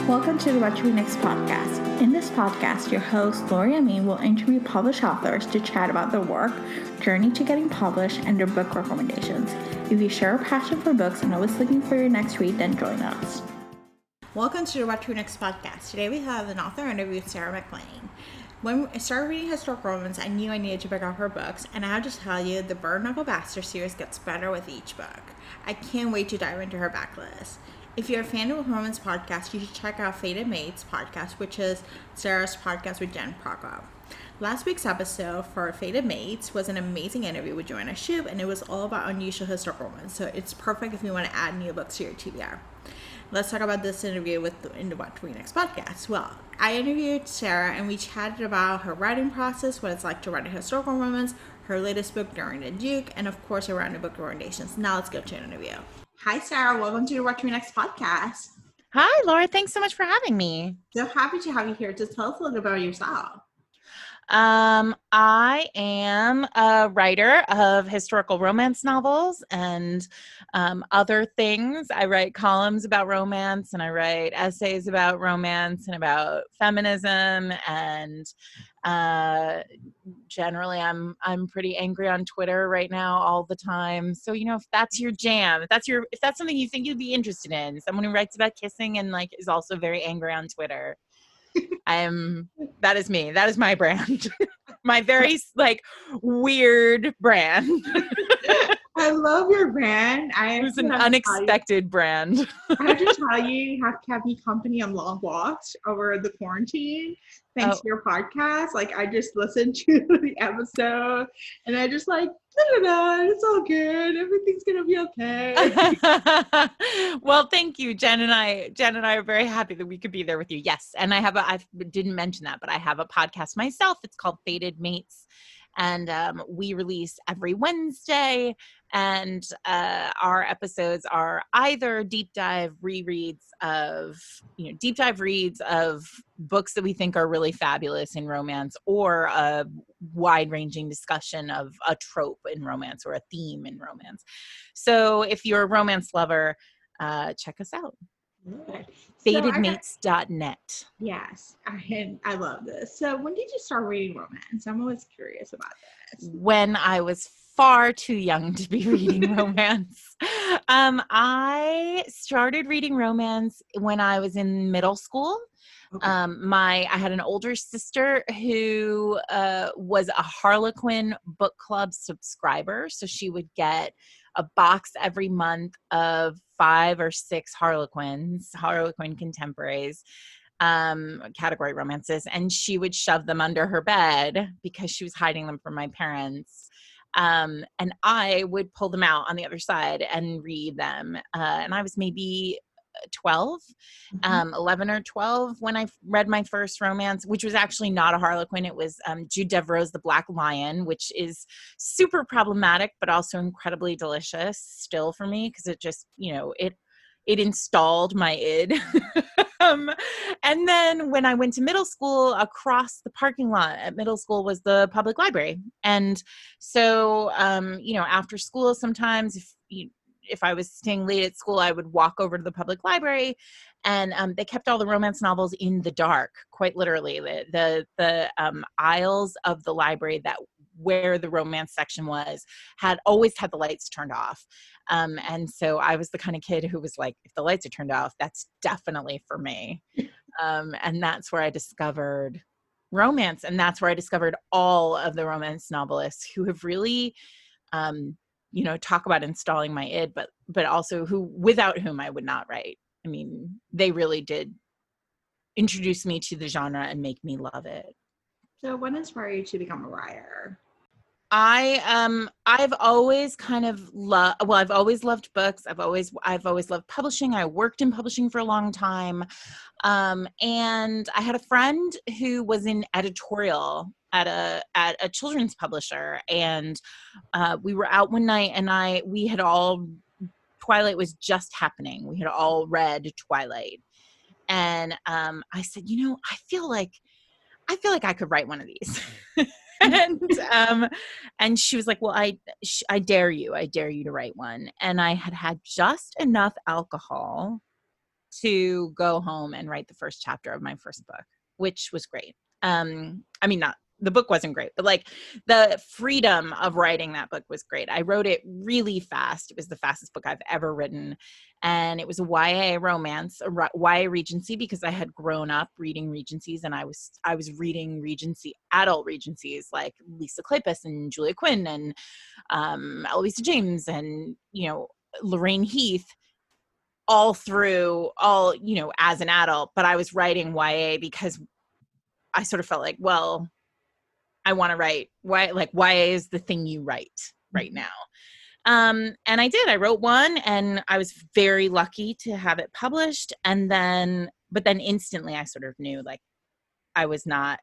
Welcome to the What to Read Next podcast. In this podcast, your host, Lori Amin, will interview published authors to chat about their work, journey to getting published, and their book recommendations. If you share a passion for books and always looking for your next read, then join us. Welcome to the What to Read Next podcast. Today we have an author interview with Sarah MacLean. When I started reading historical romance, I knew I needed to pick up her books, and I have to tell you, the Bird Knuckle Bastard series gets better with each book. I can't wait to dive into her backlist. If you're a fan of a romance podcast, you should check out Fated Mates podcast, which is Sarah's podcast with Jen Prokop. Last week's episode for Fated Mates was an amazing interview with Joanna Shoup, and it was all about unusual historical romance, so it's perfect if you want to add new books to your TBR. Let's talk about this interview in the What to Read Next podcast. Well, I interviewed Sarah, and we chatted about her writing process, what it's like to write a historical romance, her latest book, During the Duke, and of course, her random book recommendations. Now let's go to an interview. Hi, Sarah. Welcome to the What to Read Next podcast. Hi, Laura. Thanks so much for having me. So happy to have you here. Just tell us a little bit about yourself. I am a writer of historical romance novels and other things. I write columns about romance, and I write essays about romance and about feminism, and generally I'm pretty angry on Twitter right now all the time. So, if that's your jam, if that's something you think you'd be interested in, someone who writes about kissing and is also very angry on Twitter. That is me. That is my brand. My very weird brand. I love your brand. It was an unexpected brand. I have to tell you have kept me company on long walks over the quarantine. Thanks to your podcast. I just listened to the episode and I just it's all good. Everything's gonna be okay. Well, thank you. Jen and I are very happy that we could be there with you. Yes. And I didn't mention that, but I have a podcast myself. It's called Fated Mates. And we release every Wednesday, and our episodes are either deep dive reads of books that we think are really fabulous in romance, or a wide-ranging discussion of a trope in romance or a theme in romance. So if you're a romance lover, check us out. Fatedmates.net. Yes, I love this. So when did you start reading romance? I'm always curious about this. When I was far too young to be reading romance. I started reading romance when I was in middle school. Okay. I had an older sister who was a Harlequin book club subscriber, so she would get a box every month of 5 or 6 Harlequin contemporaries, category romances, and she would shove them under her bed because she was hiding them from my parents. And I would pull them out on the other side and read them. And I was maybe 12, 11 or 12 when I read my first romance, which was actually not a Harlequin. It was Jude Devereux's The Black Lion, which is super problematic, but also incredibly delicious still for me, because it just, it installed my id. And then when I went to middle school, across the parking lot at middle school was the public library. And so, after school, sometimes if I was staying late at school, I would walk over to the public library, and they kept all the romance novels in the dark, quite literally. The aisles of the library where the romance section had always had the lights turned off. And so I was the kind of kid who was like, if the lights are turned off, that's definitely for me. And that's where I discovered romance. And that's where I discovered all of the romance novelists who have really, talk about installing my id, but also without whom I would not write. I mean, they really did introduce me to the genre and make me love it. So what inspired you to become a writer? I've always I've always loved books. I've always loved publishing. I worked in publishing for a long time. And I had a friend who was in editorial at a children's publisher, and we were out one night, and Twilight was just happening. We had all read Twilight, and I said, I feel like I could write one of these. And she was like, well, I dare you to write one. And I had just enough alcohol to go home and write the first chapter of my first book, which was great. I mean, not the book wasn't great, but like the freedom of writing that book was great. I wrote it really fast. It was the fastest book I've ever written. And it was a YA romance, a YA Regency, because I had grown up reading Regencies, and I was reading adult Regencies like Lisa Kleypas and Julia Quinn and Eloisa James and, Lorraine Heath, all as an adult. But I was writing YA because I sort of felt like, well, I want to write YA is the thing you write right now. And I did. I wrote one, and I was very lucky to have it published. But then instantly I sort of knew like I was not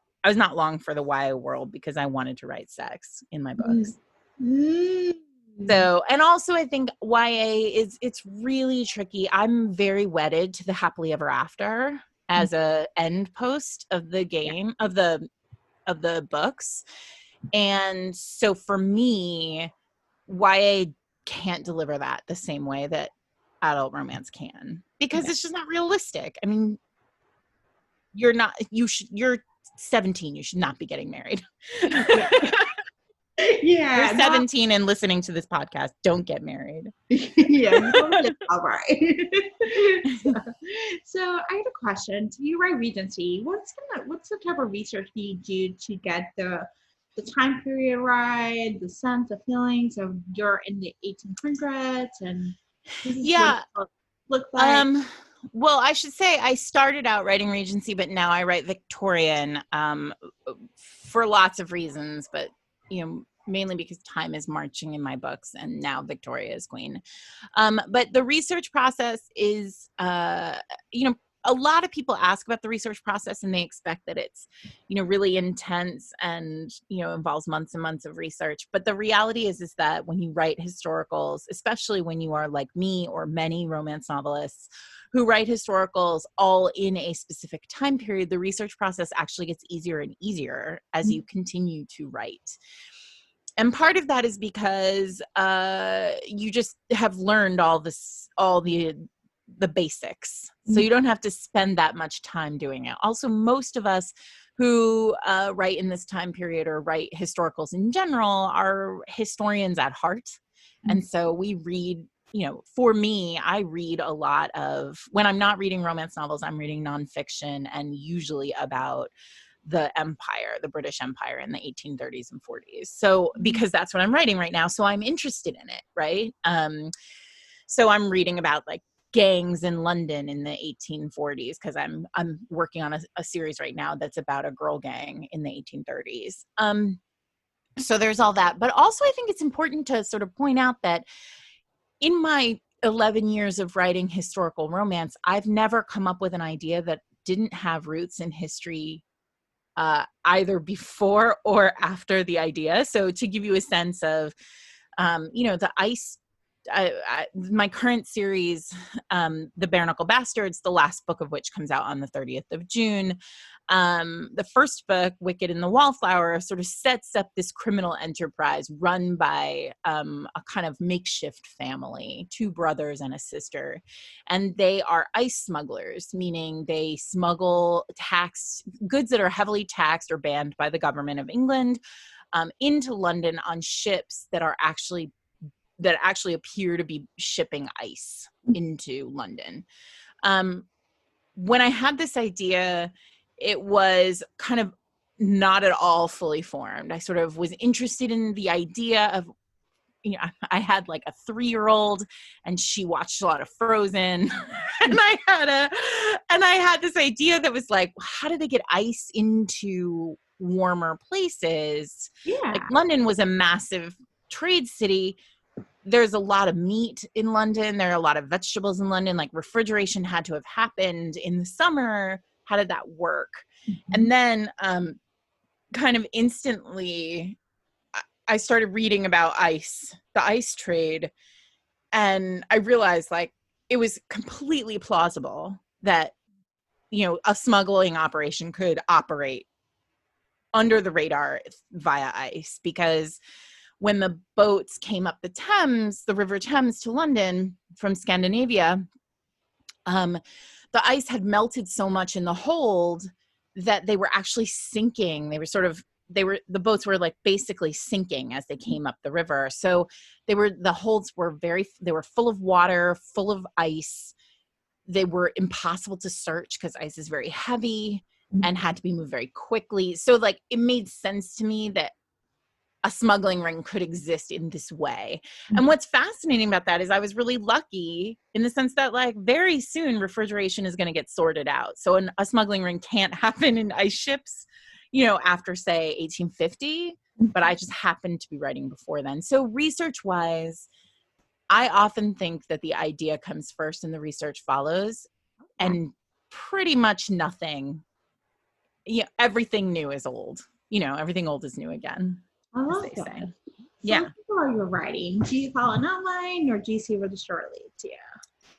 long for the YA world, because I wanted to write sex in my books. So, and also I think YA it's really tricky. I'm very wedded to the happily ever after as a end post of the game, of the books. And so for me, YA can't deliver that the same way that adult romance can, because it's just not realistic. I mean, you're 17, you should not be getting married. Yeah, you're 17 and listening to this podcast, don't get married. Yeah, all right. So I had a question. So you write Regency. What's the type of research do you do to get the time period right, the sense, the feelings of you're in the 1800s, and look like? Well, I should say I started out writing Regency, but now I write Victorian for lots of reasons, but mainly because time is marching in my books, and now Victoria is queen. But the research process is, a lot of people ask about the research process, and they expect that it's, really intense and, involves months and months of research. But the reality is that when you write historicals, especially when you are like me or many romance novelists who write historicals all in a specific time period, the research process actually gets easier and easier as you continue to write. And part of that is because you just have learned all the basics. So you don't have to spend that much time doing it. Also, most of us who write in this time period or write historicals in general are historians at heart. And so we read, for me, I read a lot of, when I'm not reading romance novels, I'm reading nonfiction, and usually about the British Empire in the 1830s and 40s. So, because that's what I'm writing right now. So I'm interested in it, right? So I'm reading about like gangs in London in the 1840s, because I'm working on a series right now that's about a girl gang in the 1830s. So there's all that. But also I think it's important to sort of point out that in my 11 years of writing historical romance, I've never come up with an idea that didn't have roots in history, either before or after the idea. So to give you a sense of, the ice, my current series, The Bare Knuckle Bastards, the last book of which comes out on the 30th of June. The first book, Wicked and the Wallflower, sort of sets up this criminal enterprise run by a kind of makeshift family, 2 brothers and a sister. And they are ice smugglers, meaning they smuggle goods that are heavily taxed or banned by the government of England into London on ships that actually appear to be shipping ice into London. When I had this idea, it was kind of not at all fully formed. I sort of was interested in the idea of, I had like a 3-year-old, and she watched a lot of Frozen. and I had this idea that was like, how do they get ice into warmer places? Yeah. Like, London was a massive trade city. There's a lot of meat in London. There are a lot of vegetables in London. Like, refrigeration had to have happened in the summer. How did that work? And then kind of instantly, I started reading about the ice trade. And I realized like it was completely plausible that, a smuggling operation could operate under the radar via ice, because when the boats came up the Thames, the River Thames to London from Scandinavia, the ice had melted so much in the hold that they were actually sinking. The boats were like basically sinking as they came up the river. So the holds were they were full of water, full of ice. They were impossible to search because ice is very heavy and had to be moved very quickly. So like it made sense to me that a smuggling ring could exist in this way. And what's fascinating about that is I was really lucky in the sense that like very soon refrigeration is going to get sorted out. So a smuggling ring can't happen in ice ships, after say 1850, but I just happened to be writing before then. So research wise, I often think that the idea comes first and the research follows, and pretty much nothing, everything new is old, everything old is new again. I love as they that. say. So Yeah. while you're writing, do you follow an outline or do you see where the story leads you?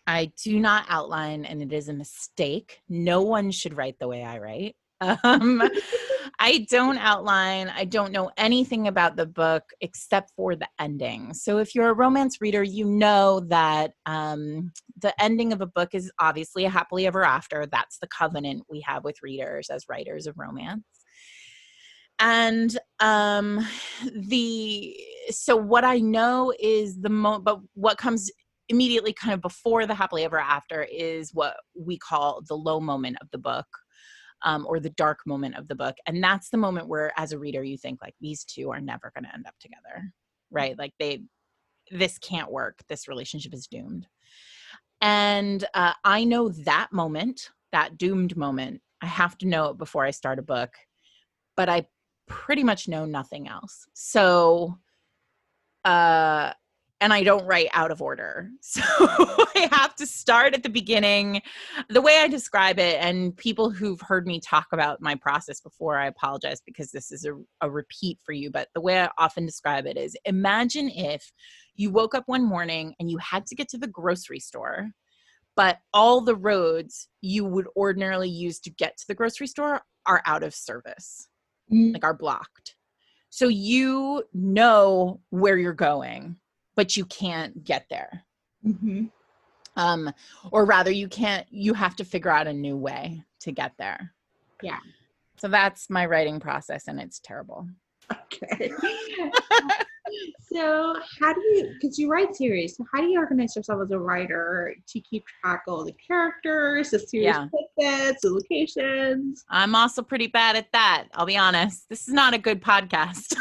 I do not outline, and it is a mistake. No one should write the way I write. I don't outline. I don't know anything about the book except for the ending. So if you're a romance reader, you know that the ending of a book is obviously a happily ever after. That's the covenant we have with readers as writers of romance. And so what I know is but what comes immediately kind of before the happily ever after is what we call the low moment of the book, or the dark moment of the book. And that's the moment where as a reader, you think like these two are never going to end up together, right? Like this can't work. This relationship is doomed. And I know that moment, that doomed moment. I have to know it before I start a book, but I pretty much know nothing else. So, and I don't write out of order. So I have to start at the beginning. The way I describe it, and people who've heard me talk about my process before, I apologize because this is a repeat for you, but the way I often describe it is, imagine if you woke up one morning and you had to get to the grocery store, but all the roads you would ordinarily use to get to the grocery store are out of service. Like are blocked. So you know where you're going, but you can't get there. Mm-hmm. Or rather you have to figure out a new way to get there. Yeah. So that's my writing process, and it's terrible. Okay. So because you write series, so how do you organize yourself as a writer to keep track of the characters, the series tidbits, the locations? I'm also pretty bad at that. I'll be honest. This is not a good podcast.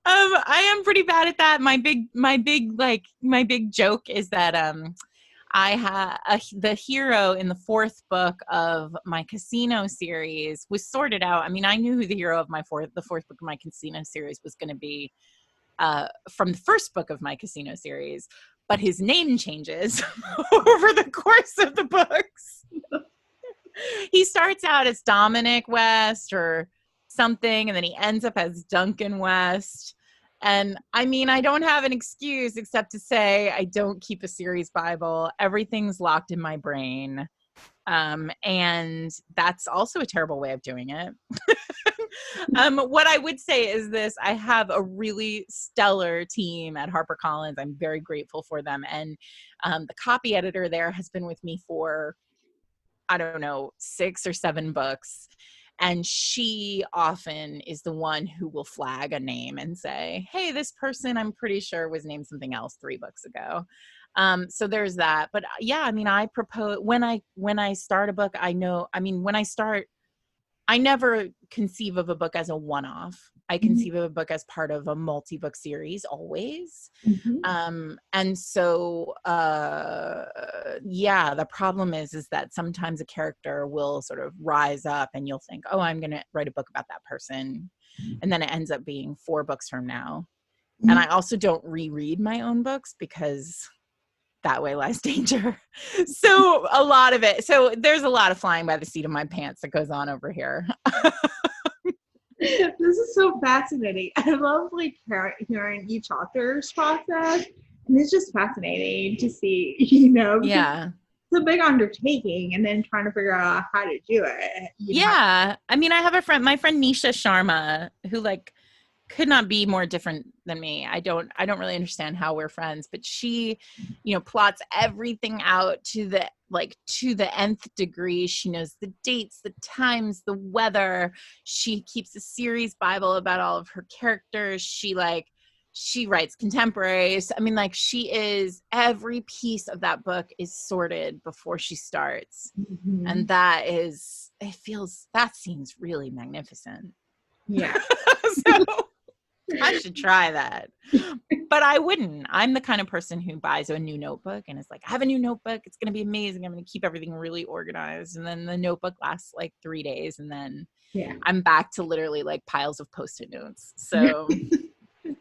I am pretty bad at that. My big joke is that I had the hero in the fourth book of my casino series was sorted out. I mean, I knew who the hero of the fourth book of my casino series was going to be from the first book of my casino series, but his name changes over the course of the books. He starts out as Dominic West or something, and then he ends up as Duncan West. And I mean, I don't have an excuse except to say I don't keep a series Bible. Everything's locked in my brain. And that's also a terrible way of doing it. What I would say is this: I have a really stellar team at HarperCollins. I'm very grateful for them. And the copy editor there has been with me for, I don't know, 6 or 7 books. And she often is the one who will flag a name and say, hey, this person I'm pretty sure was named something else 3 books ago. So there's that. But yeah, I mean, I propose when I start a book, I never conceive of a book as a one-off. I conceive of a book as part of a multi-book series always. Mm-hmm. And so, the problem is that sometimes a character will sort of rise up and you'll think, oh, I'm going to write a book about that person. And then it ends up being 4 books from now. Mm-hmm. And I also don't reread my own books because that way lies danger. So there's a lot of flying by the seat of my pants that goes on over here. This is so fascinating. I love hearing each author's process, and it's just fascinating to see, Yeah. It's a big undertaking, and then trying to figure out how to do it. Yeah. I mean, I have my friend Nisha Sharma, who could not be more different than me. I don't really understand how we're friends, but she, plots everything out to the nth degree. She knows the dates, the times, the weather. She keeps a series Bible about all of her characters. She writes contemporaries. I mean, every piece of that book is sorted before she starts. Mm-hmm. And that seems really magnificent. Yeah. So I should try that. But I wouldn't. I'm the kind of person who buys a new notebook and is like, I have a new notebook. It's going to be amazing. I'm going to keep everything really organized. And then the notebook lasts 3 days. And then I'm back to literally piles of Post-it notes. So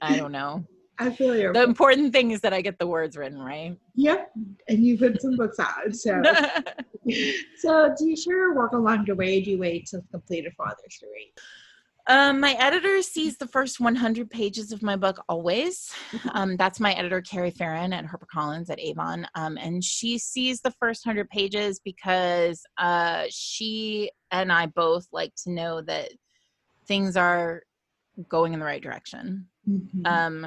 I don't know. I feel you. The important thing is that I get the words written, right? Yep. And you put some books out. So do you share your work along the way? Do you wait to complete it for others to read? My editor sees the first 100 pages of my book always. That's my editor, Carrie Farron at HarperCollins at Avon. And she sees the first 100 pages because she and I both like to know that things are going in the right direction. Mm-hmm.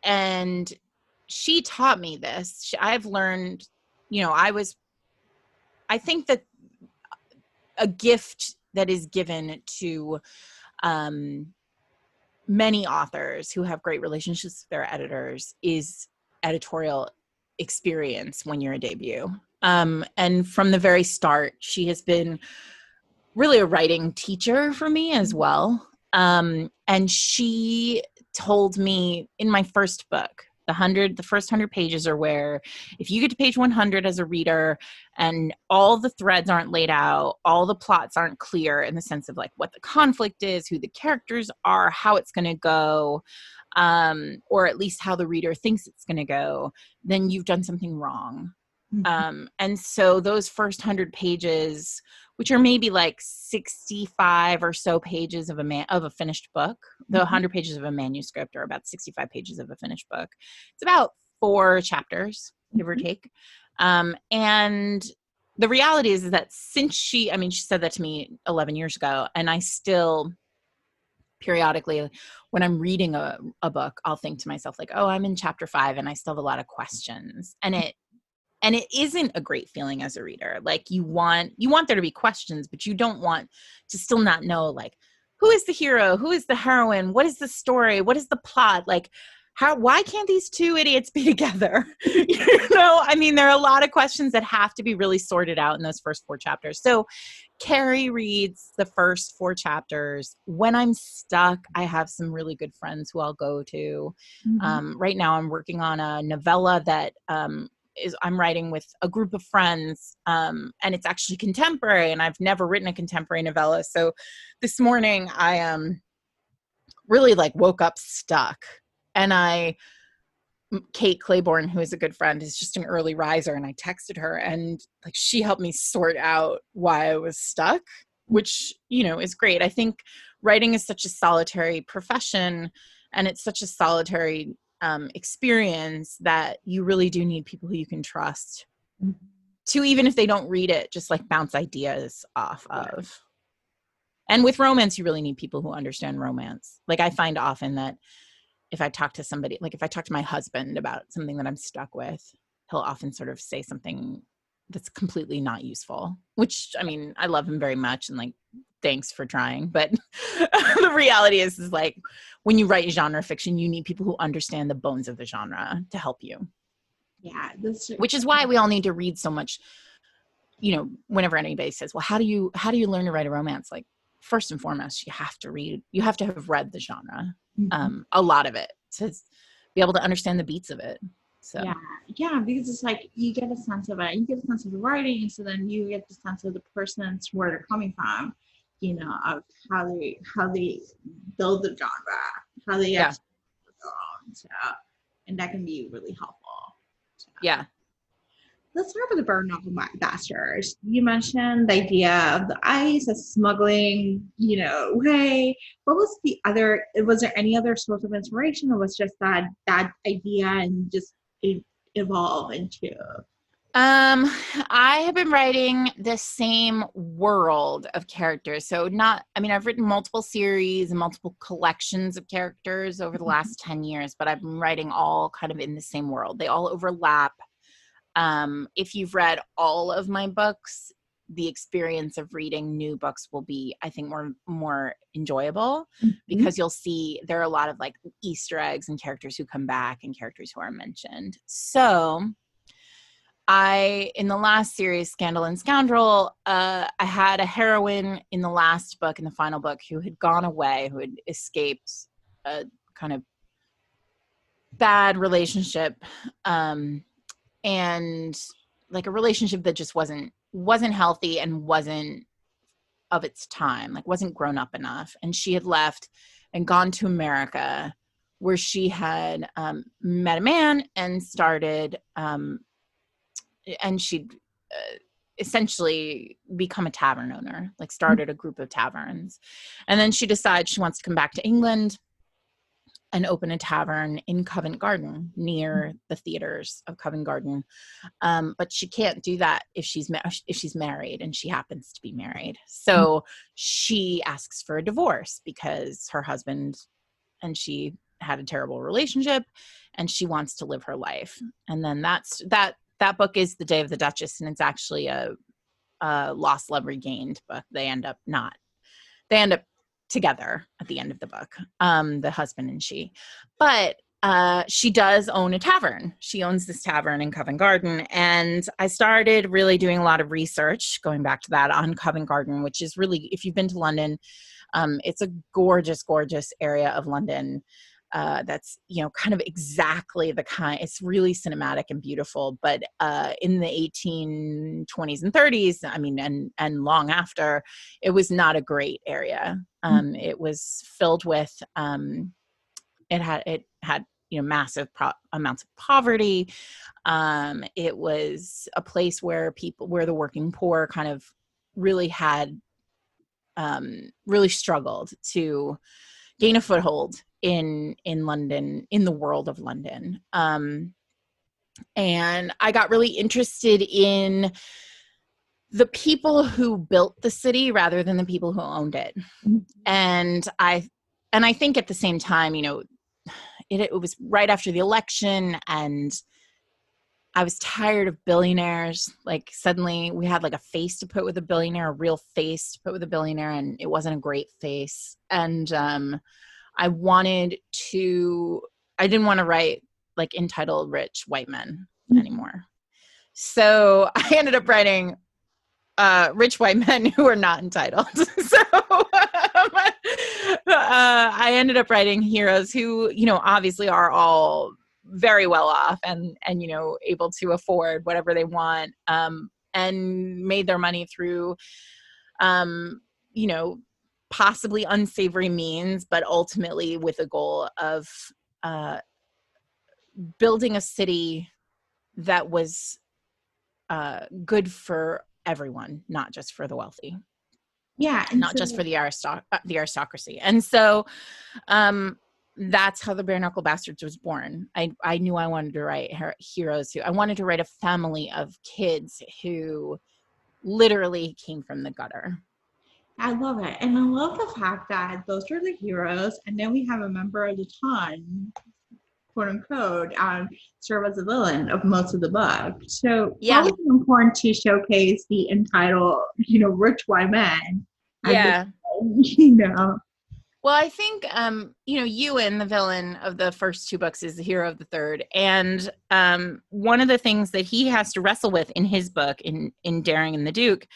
And she taught me this. I've learned, I think that a gift that is given to many authors who have great relationships with their editors is editorial experience when you're a debut. And from the very start, she has been really a writing teacher for me as well. And she told me in my first book, the first 100 pages are where if you get to page 100 as a reader and all the threads aren't laid out, all the plots aren't clear in the sense of what the conflict is, who the characters are, how it's going to go, or at least how the reader thinks it's going to go, then you've done something wrong. And so those first 100 pages, which are maybe 65 or so pages of a finished book, the 100 pages of a manuscript are about 65 pages of a finished book. It's about 4 chapters, give or take. And the reality is that since she said that to me 11 years ago, and I still periodically, when I'm reading a book, I'll think to myself oh, I'm in chapter 5 and I still have a lot of questions. And it isn't a great feeling as a reader. You want there to be questions, but you don't want to still not know, who is the hero? Who is the heroine? What is the story? What is the plot? Why can't these 2 idiots be together? There are a lot of questions that have to be really sorted out in those first 4 chapters. So Carrie reads the first 4 chapters. When I'm stuck, I have some really good friends who I'll go to. Mm-hmm. Right now I'm working on a novella that, I'm writing with a group of friends, and it's actually contemporary, and I've never written a contemporary novella. So this morning I really woke up stuck, and Kate Claiborne, who is a good friend, is just an early riser, and I texted her, and she helped me sort out why I was stuck, which is great. I think writing is such a solitary profession, and it's such a solitary experience that you really do need people who you can trust to, even if they don't read it, just bounce ideas off of. And with romance, you really need people who understand romance. I find often that if I talk to somebody, if I talk to my husband about something that I'm stuck with, he'll often sort of say something that's completely not useful, which I love him very much and thanks for trying. But the reality is when you write genre fiction, you need people who understand the bones of the genre to help you. Yeah. Which is why we all need to read so much, whenever anybody says, well, how do you learn to write a romance? First and foremost, you have to have read the genre, a lot of it, to be able to understand the beats of it. So yeah, because it's you get a sense of it, you get a sense of the writing, and so then you get the sense of the person's where they're coming from, of how they build the genre, how they execute their own. So, and that can be really helpful. So. Yeah. Let's talk about the burden of ambassadors. You mentioned the idea of the ice as smuggling, way. What was the other? Was there any other source of inspiration, or was just that idea and just it evolved into? I have been writing the same world of characters. So I've written multiple series and multiple collections of characters over the last 10 years, but I've been writing all kind of in the same world. They all overlap. If you've read all of my books, the experience of reading new books will be, I think, more enjoyable because you'll see there are a lot of like Easter eggs and characters who come back and characters who are mentioned. So in the last series, Scandal and Scoundrel, I had a heroine in the last book, in the final book, who had gone away, who had escaped a kind of bad relationship, and like a relationship that just wasn't healthy and wasn't of its time, like wasn't grown up enough. And she had left and gone to America, where she had met a man and started and she'd essentially become a tavern owner, like started a group of taverns. And then she decides she wants to come back to England and open a tavern in Covent Garden, near the theaters of Covent Garden. But she can't do that if she's married, and she happens to be married. So she asks for a divorce because her husband and she had a terrible relationship, and she wants to live her life. And then that book is The Day of the Duchess, and it's actually a lost love regained book. They end up together at the end of the book, the husband and she. But she does own a tavern. She owns this tavern in Covent Garden. And I started really doing a lot of research, going back to that, on Covent Garden, which is really, if you've been to London, it's a gorgeous, gorgeous area of London. That's, kind of exactly the kind, it's really cinematic and beautiful, but in the 1820s and 30s, and long after, it was not a great area. It was filled with, it had massive amounts of poverty. It was a place where the working poor kind of really really struggled to gain a foothold in London, in the world of London. And I got really interested in the people who built the city rather than the people who owned it. And I think at the same time, it was right after the election, and I was tired of billionaires. Like, suddenly we had like a face to put with a billionaire, a real face to put with a billionaire, and it wasn't a great face. And I didn't want to write like entitled rich white men anymore. So I ended up writing rich white men who are not entitled. So I ended up writing heroes who, obviously are all very well off and able to afford whatever they want, and made their money through, possibly unsavory means, but ultimately with a goal of building a city that was good for everyone, not just for the wealthy. Yeah. Not just for the aristocracy. And so that's how the Bare Knuckle Bastards was born. I knew I wanted to write heroes I wanted to write a family of kids who literally came from the gutter. I love it. And I love the fact that those are the heroes, and then we have a member of the ton, quote unquote, serve as a villain of most of the book. So Yeah. Probably important to showcase the entitled, rich white man. Yeah. Well, I think, Ewan, the villain of the first two books, is the hero of the third. And one of the things that he has to wrestle with in his book, in Daring and the Duke,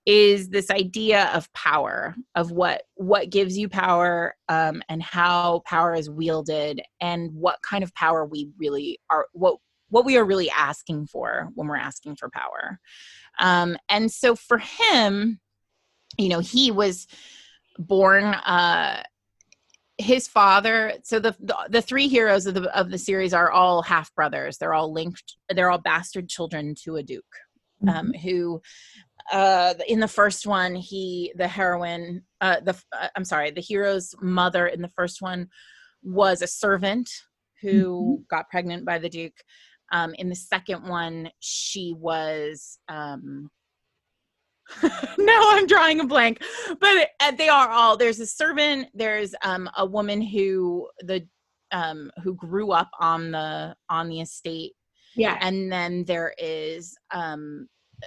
is this idea of power, of what gives you power, and how power is wielded, and what kind of power we really are, what we are really asking for when we're asking for power. And so for him, he was born, his father. So the three heroes of the series are all half brothers. They're all linked. They're all bastard children to a duke, who, in the first one, the hero's mother in the first one was a servant who got pregnant by the duke. In the second one, she was, no, I'm drawing a blank, but they are all, there's a servant, there's a woman who grew up on the estate. Yeah. And then there is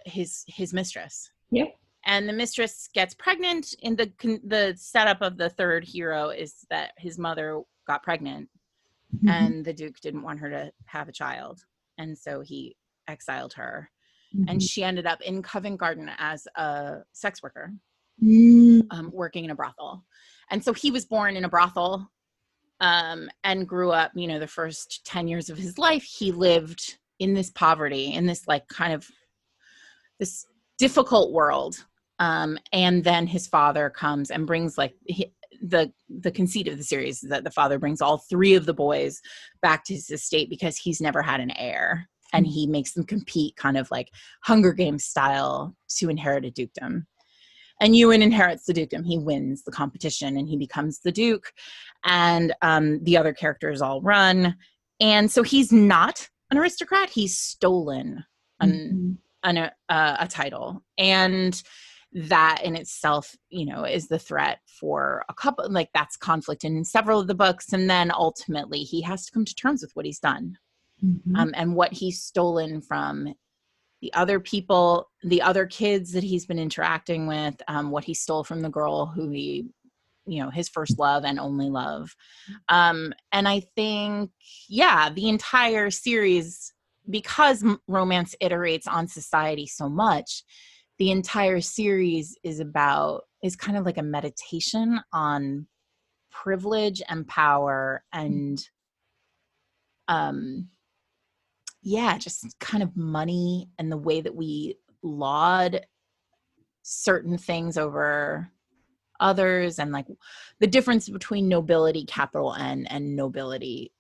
his mistress. Yep. And the mistress gets pregnant. In the setup of the third hero is that his mother got pregnant, Mm-hmm. and the Duke didn't want her to have a child, and so he exiled her. Mm-hmm. And she ended up in Covent Garden as a sex worker, working in a brothel. And so he was born in a brothel, and grew up, the first 10 years of his life, he lived in this poverty, in this like kind of this difficult world. And then his father comes and brings the conceit of the series is that the father brings all three of the boys back to his estate because he's never had an heir. And he makes them compete kind of like Hunger Games style to inherit a dukedom. And Ewan inherits the dukedom. He wins the competition and he becomes the Duke. And the other characters all run. And so he's not an aristocrat. He's stolen a title. And that in itself, is the threat for a couple, like that's conflict in several of the books. And then ultimately he has to come to terms with what he's done. And what he's stolen from the other people, the other kids that he's been interacting with, what he stole from the girl who he, his first love and only love. And I think, the entire series, because romance iterates on society so much, the entire series is kind of like a meditation on privilege and power and, just kind of money and the way that we laud certain things over others, and like the difference between nobility, capital N, and nobility,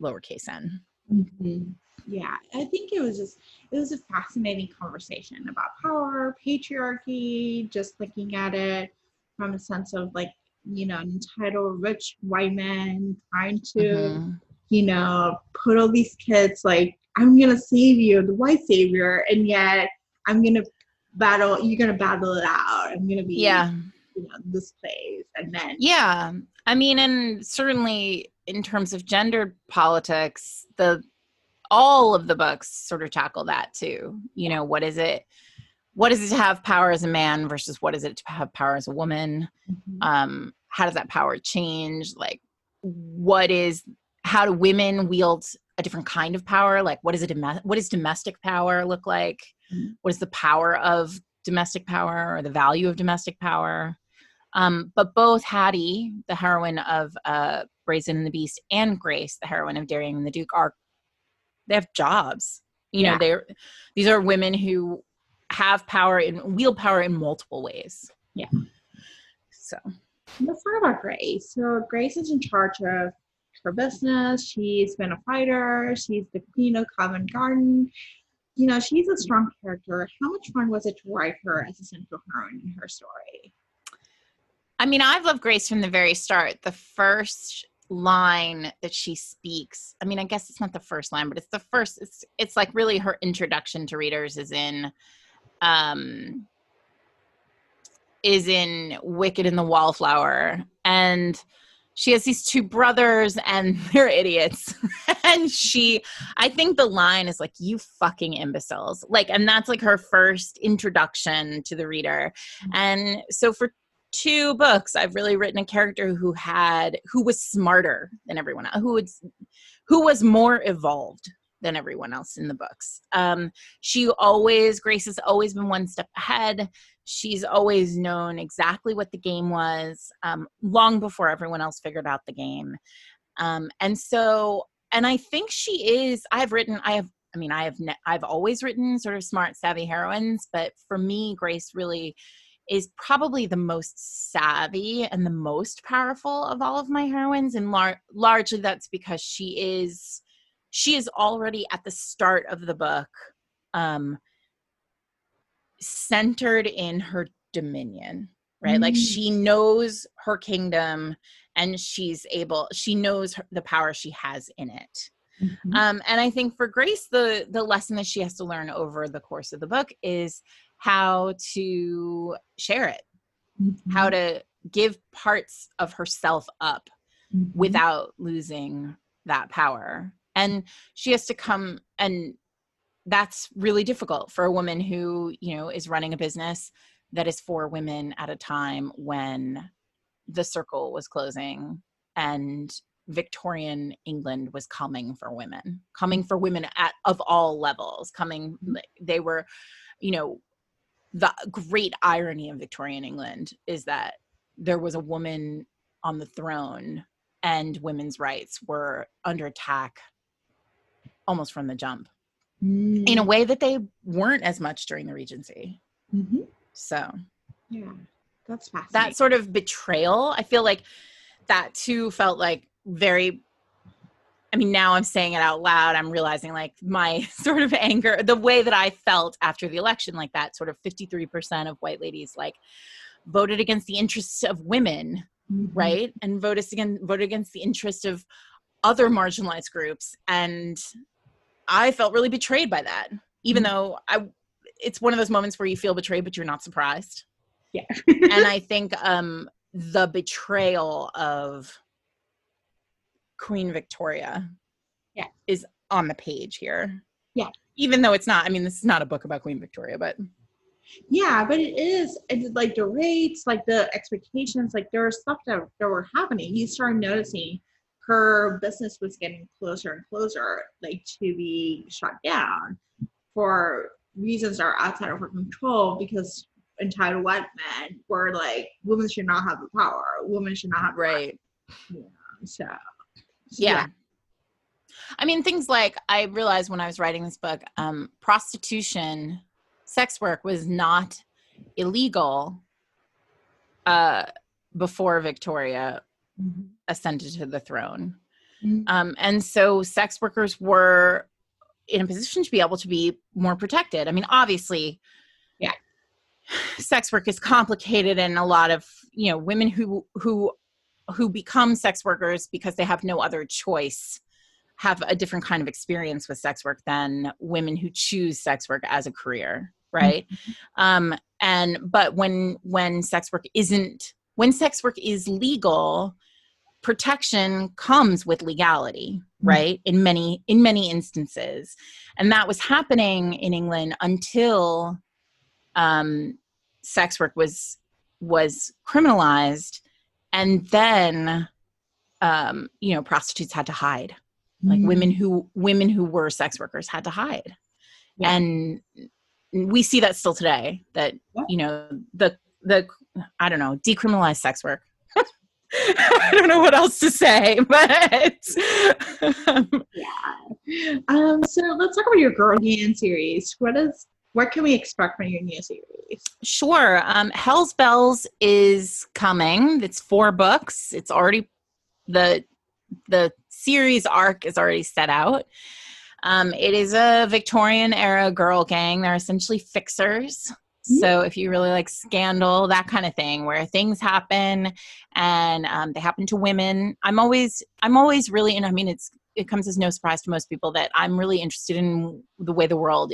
lowercase n. Mm-hmm. Yeah, I think it was a fascinating conversation about power, patriarchy, just looking at it from a sense of like, an entitled rich white man trying to, put all these kids like, I'm going to save you, the white savior, and yet I'm going to you're going to battle it out. I'm going to be, this place. And then. Yeah. I mean, and certainly in terms of gender politics, all of the books sort of tackle that too. What is it to have power as a man versus what is it to have power as a woman? How does that power change? Like, how do women wield a different kind of power? Like, what does domestic power look like? What is the power of domestic power or the value of domestic power? But both Hattie, the heroine of Brazen and the Beast, and Grace, the heroine of Daring and the Duke, they have jobs. These are women who have wield power in multiple ways. Yeah. So let's talk about Grace. So Grace is in charge of her business. She's been a fighter. She's the queen of Covent Garden. She's a strong character. How much fun was it to write her as a central heroine in her story? I mean, I've loved Grace from the very start. The first line that she speaks, I mean, I guess it's not the first line, but it's the first, it's like really her introduction to readers is in Wicked and the Wallflower. And she has these two brothers and they're idiots. And I think the line is like, you fucking imbeciles. Like, and that's like her first introduction to the reader. And so for 2 books, I've really written a character who was smarter than everyone else, who was more evolved than everyone else in the books. Grace has always been one step ahead. She's always known exactly what the game was, long before everyone else figured out the game. And I think I've always written sort of smart, savvy heroines, but for me, Grace really is probably the most savvy and the most powerful of all of my heroines. And largely that's because she is already at the start of the book, centered in her dominion, right? Like she knows her kingdom and she knows the power she has in it. Mhm. And I think for Grace, the lesson that she has to learn over the course of the book is how to share it, how Mhm. to give parts of herself up Mhm. without losing that power. And she has to come, and that's really difficult for a woman who, is running a business that is for women at a time when the circle was closing and Victorian England was coming for women of all levels, they were, the great irony of Victorian England is that there was a woman on the throne and women's rights were under attack almost from the jump in a way that they weren't as much during the Regency. Mhm. So Yeah, that's fascinating. that sort of betrayal, I feel like that too felt like very, now I'm saying it out loud. I'm realizing like my sort of anger, the way that I felt after the election, like that sort of 53% of white ladies like voted against the interests of women, Mhm. right? And voted against the interest of other marginalized groups. And I felt really betrayed by that, even though it's one of those moments where you feel betrayed, but you're not surprised. Yeah. And I think the betrayal of Queen Victoria is on the page here. Yeah. Even though it's not, this is not a book about Queen Victoria, but Yeah, but it is. It's like the rates, like the expectations, like there was stuff that were happening. You start noticing her business was getting closer and closer, like to be shut down for reasons that are outside of her control because entitled white men were like, women should not have the power. Women should not have the right. Yeah. So Yeah. Things like I realized when I was writing this book, prostitution, sex work was not illegal before Victoria ascended to the throne. And so sex workers were in a position to be able to be more protected. Obviously, sex work is complicated, and a lot of, women who become sex workers because they have no other choice have a different kind of experience with sex work than women who choose sex work as a career, right? But when sex work is legal, protection comes with legality, right? In many instances. And that was happening in England until sex work was criminalized, and then prostitutes had to hide. Like women who were sex workers had to hide. And we see that still today, that the I don't know, decriminalize sex work. I don't know what else to say, but so let's talk about your Girl Gang series. What can we expect from your new series? Sure. Hell's Bells is coming. It's 4 books. It's already the series arc is already set out. It is a Victorian era girl gang. They're essentially fixers. So if you really like scandal, that kind of thing, where things happen and they happen to women, I'm always really, and it comes as no surprise to most people that I'm really interested in the way the world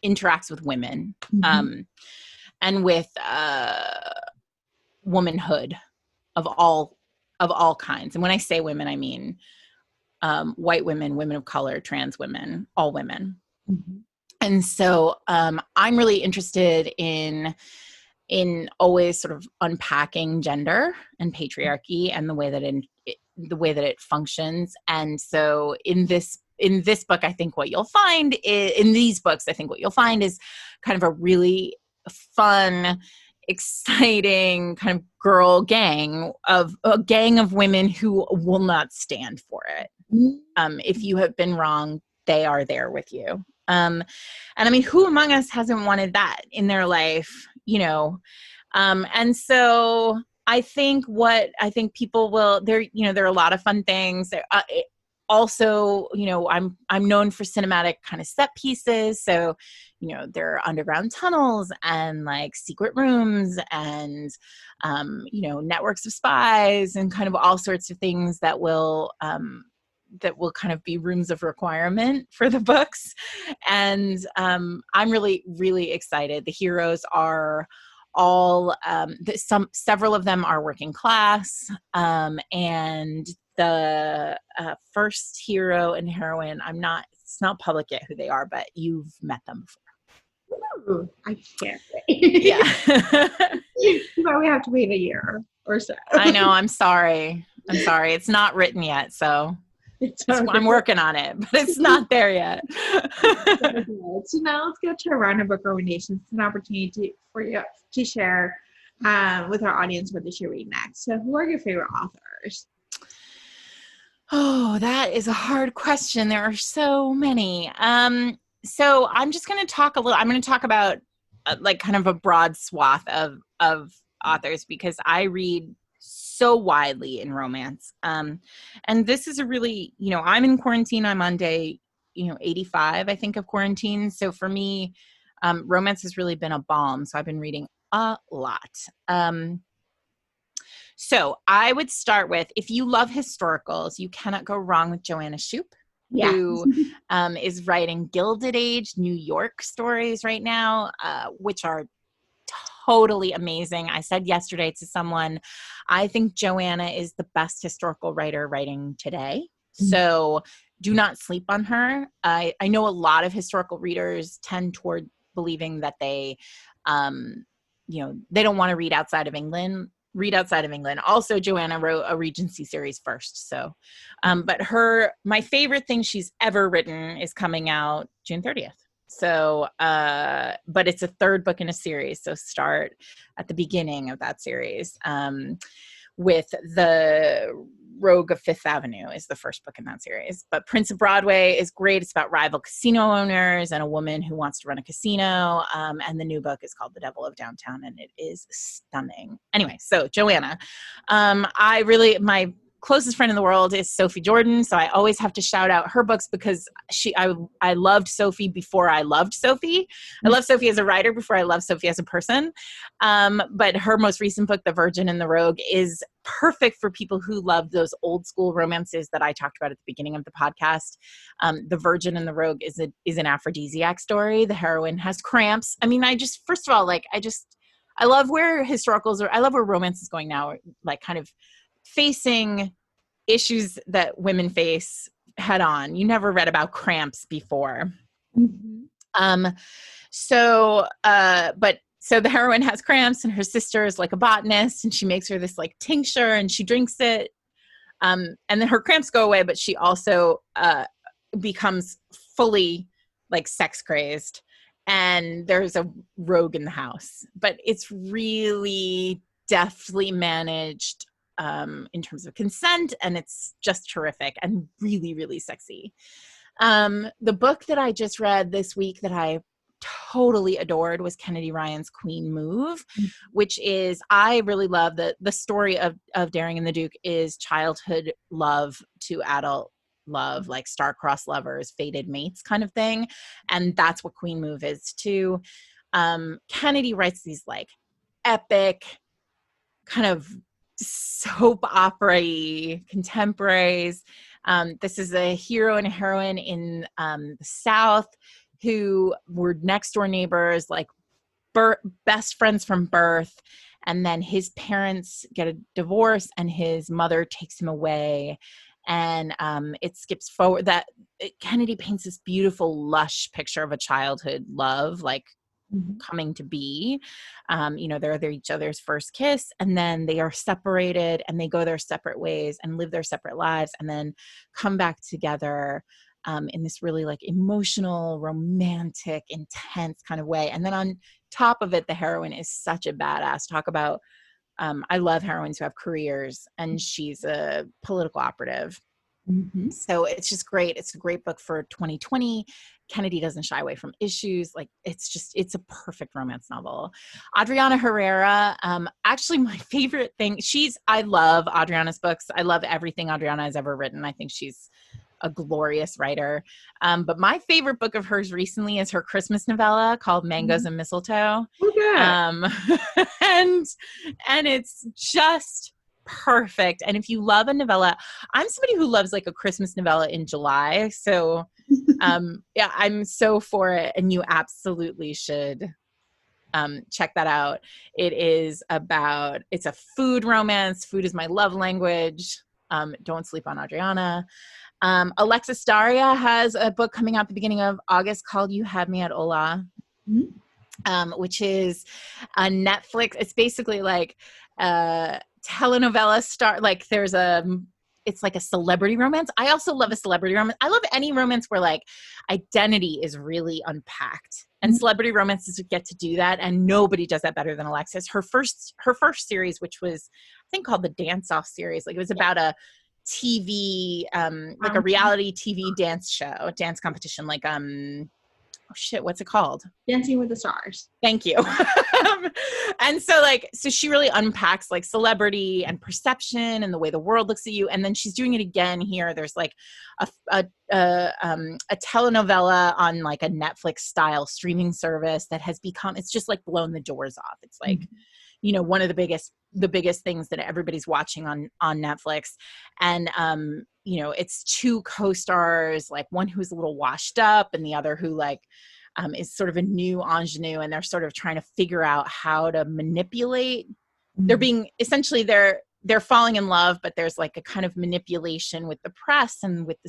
interacts with women, and with womanhood of all kinds. And when I say women, I mean white women, women of color, trans women, all women. And so I'm really interested in always sort of unpacking gender and patriarchy and the way that it functions. And so in this book, I think what you'll find in these books, I think what you'll find is kind of a really fun, exciting kind of girl gang of women who will not stand for it. If you have been wrong, they are there with you. And who among us hasn't wanted that in their life, and so I think people will, there are a lot of fun things. Also, I'm known for cinematic kind of set pieces. So, there are underground tunnels and like secret rooms and, networks of spies and kind of all sorts of things that will that will kind of be rooms of requirement for the books. And I'm really, really excited. The heroes are all, several of them are working class. And the first hero and heroine, it's not public yet who they are, but you've met them before. Ooh, I can't wait. Yeah. But we have to wait a year or so. I know. I'm sorry. It's not written yet. So I'm working on it, but it's not there yet. So now let's get to a round of book recommendations. It's an opportunity for you to share with our audience what they should read next. So who are your favorite authors? Oh, that is a hard question. There are so many. So I'm just going to talk I'm going to talk about like kind of a broad swath of authors, because I read so widely in romance. And this is a really, I'm in quarantine. I'm on day, 85, I think, of quarantine. So for me, romance has really been a balm. So I've been reading a lot. So I would start with, if you love historicals, you cannot go wrong with Joanna Shupe, who is writing Gilded Age New York stories right now, which are totally amazing. I said yesterday to someone, I think Joanna is the best historical writer writing today. So do not sleep on her. I know a lot of historical readers tend toward believing that they, they don't want to read outside of England. Also, Joanna wrote a Regency series first. So, but my favorite thing she's ever written is coming out June 30th. So, but it's a third book in a series. So start at the beginning of that series, with The Rogue of Fifth Avenue is the first book in that series. But Prince of Broadway is great. It's about rival casino owners and a woman who wants to run a casino. And the new book is called The Devil of Downtown, and it is stunning. Anyway, so Joanna, my closest friend in the world is Sophie Jordan. So I always have to shout out her books, because I loved Sophie before I loved Sophie. I love Sophie as a writer before I love Sophie as a person. But her most recent book, The Virgin and the Rogue, is perfect for people who love those old school romances that I talked about at the beginning of the podcast. The Virgin and the Rogue is an aphrodisiac story. The heroine has cramps. I mean, first of all, I love where I love where romance is going now, like kind of facing issues that women face head on. You never read about cramps before. So the heroine has cramps, and her sister is like a botanist, and she makes her this like tincture, and she drinks it. And then her cramps go away, but she also becomes fully like sex crazed, and there's a rogue in the house. But it's really deftly managed in terms of consent, and it's just terrific and really, really sexy. The book that I just read this week that I totally adored was Kennedy Ryan's Queen Move, which is, I really love the story of Daring and the Duke is childhood love to adult love, like star-crossed lovers, fated mates kind of thing. And that's what Queen Move is too. Kennedy writes these like epic kind of soap opera-y contemporaries. This is a hero and a heroine in the South who were next door neighbors, like best friends from birth. And then his parents get a divorce, and his mother takes him away. And it skips forward Kennedy paints this beautiful, lush picture of a childhood love, like coming to be. They're each other's first kiss, and then they are separated, and they go their separate ways and live their separate lives, and then come back together in this really like emotional, romantic, intense kind of way. And then on top of it, the heroine is such a badass. Talk about, I love heroines who have careers, and she's a political operative. So it's just great. It's a great book for 2020. Kennedy doesn't shy away from issues. Like it's a perfect romance novel. Adriana Herrera, actually my favorite thing, I love Adriana's books. I love everything Adriana has ever written. I think she's a glorious writer. But my favorite book of hers recently is her Christmas novella called Mangoes and Mistletoe. Okay. And it's just perfect. And if you love a novella, I'm somebody who loves like a Christmas novella in July. So yeah, I'm so for it. And you absolutely should check that out. It's a food romance. Food is my love language. Don't sleep on Adriana. Alexis Daria has a book coming out at the beginning of August called You Had Me at Hola, which is a Netflix. It's basically like a telenovela like it's like a celebrity romance. I also love a celebrity romance. I love any romance where like identity is really unpacked, and celebrity romances get to do that. And nobody does that better than Alexis. Her first series, which was I think called the Dance Off series, like it was about a TV, like a reality TV dance competition, like oh shit, what's it called? Dancing with the Stars. Thank you. And so she really unpacks like celebrity and perception and the way the world looks at you. And then she's doing it again here. There's like a telenovela on like a Netflix style streaming service that has become, it's just like blown the doors off. It's like, one of the biggest things that everybody's watching on Netflix. And, it's two co-stars, like one who's a little washed up and the other who like, is sort of a new ingenue, and they're sort of trying to figure out how to manipulate. They're falling in love, but there's like a kind of manipulation with the press and with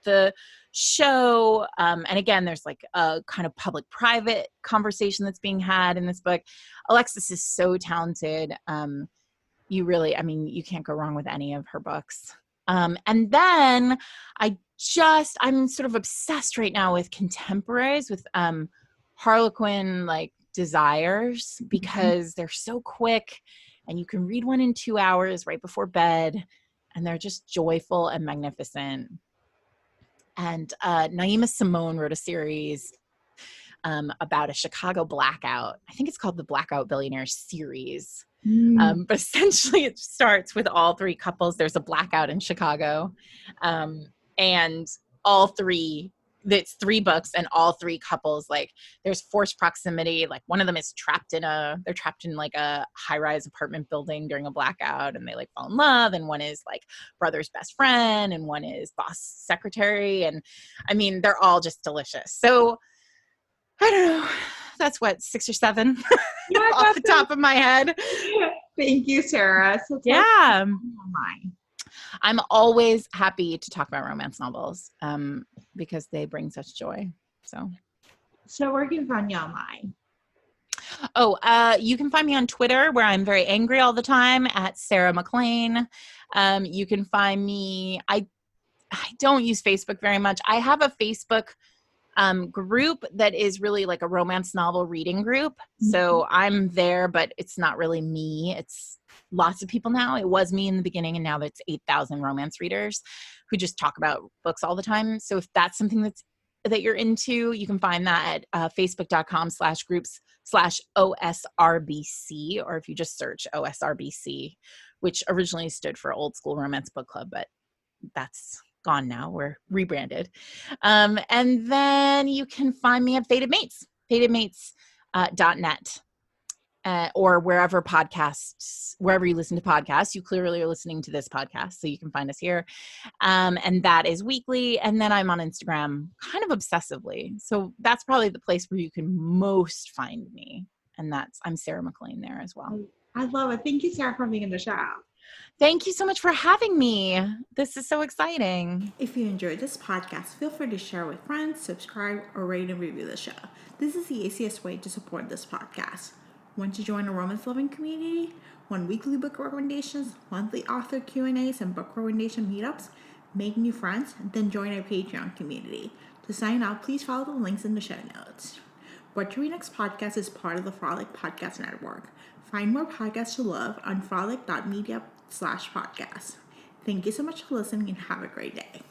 the show. And again, there's like a kind of public-private conversation that's being had in this book. Alexis is so talented. You can't go wrong with any of her books. And then I'm sort of obsessed right now with contemporaries, with Harlequin like desires, because they're so quick and you can read one in 2 hours right before bed, and they're just joyful and magnificent. And Naima Simone wrote a series about a Chicago blackout. I think it's called the Blackout Billionaires series. But essentially it starts with all three couples. There's a blackout in Chicago. And it's 3 books, and all 3 couples, like there's forced proximity. Like one of them is trapped in like a high-rise apartment building during a blackout, and they like fall in love. And one is like brother's best friend, and one is boss secretary. And I mean, they're all just delicious. So I don't know. That's what, 6 or 7 off the top of my head. Thank you, Sarah. So yeah. I'm always happy to talk about romance novels because they bring such joy. So where can you find you online? You can find me on Twitter, where I'm very angry all the time, at Sarah MacLean. You can find me. I don't use Facebook very much. I have a Facebook group that is really like a romance novel reading group. So I'm there, but it's not really me. It's lots of people now. It was me in the beginning, and now it's 8,000 romance readers who just talk about books all the time. So if that's something that you're into, you can find that at facebook.com/groups/OSRBC, or if you just search OSRBC, which originally stood for Old School Romance Book Club, but that's gone now. We're rebranded. And then you can find me at fatedmates.net. Or wherever you listen to podcasts. You clearly are listening to this podcast, so you can find us here. And that is weekly. And then I'm on Instagram kind of obsessively. So that's probably the place where you can most find me. And I'm Sarah MacLean there as well. I love it. Thank you, Sarah, for being in the show. Thank you so much for having me. This is so exciting. If you enjoyed this podcast, feel free to share with friends, subscribe, or rate and review the show. This is the easiest way to support this podcast. Want to join a romance-loving community? Want weekly book recommendations, monthly author Q&As, and book recommendation meetups? Make new friends? Then join our Patreon community. To sign up, please follow the links in the show notes. What to Read Next podcast is part of the Frolic Podcast Network. Find more podcasts to love on frolic.media/podcast. Thank you so much for listening, and have a great day.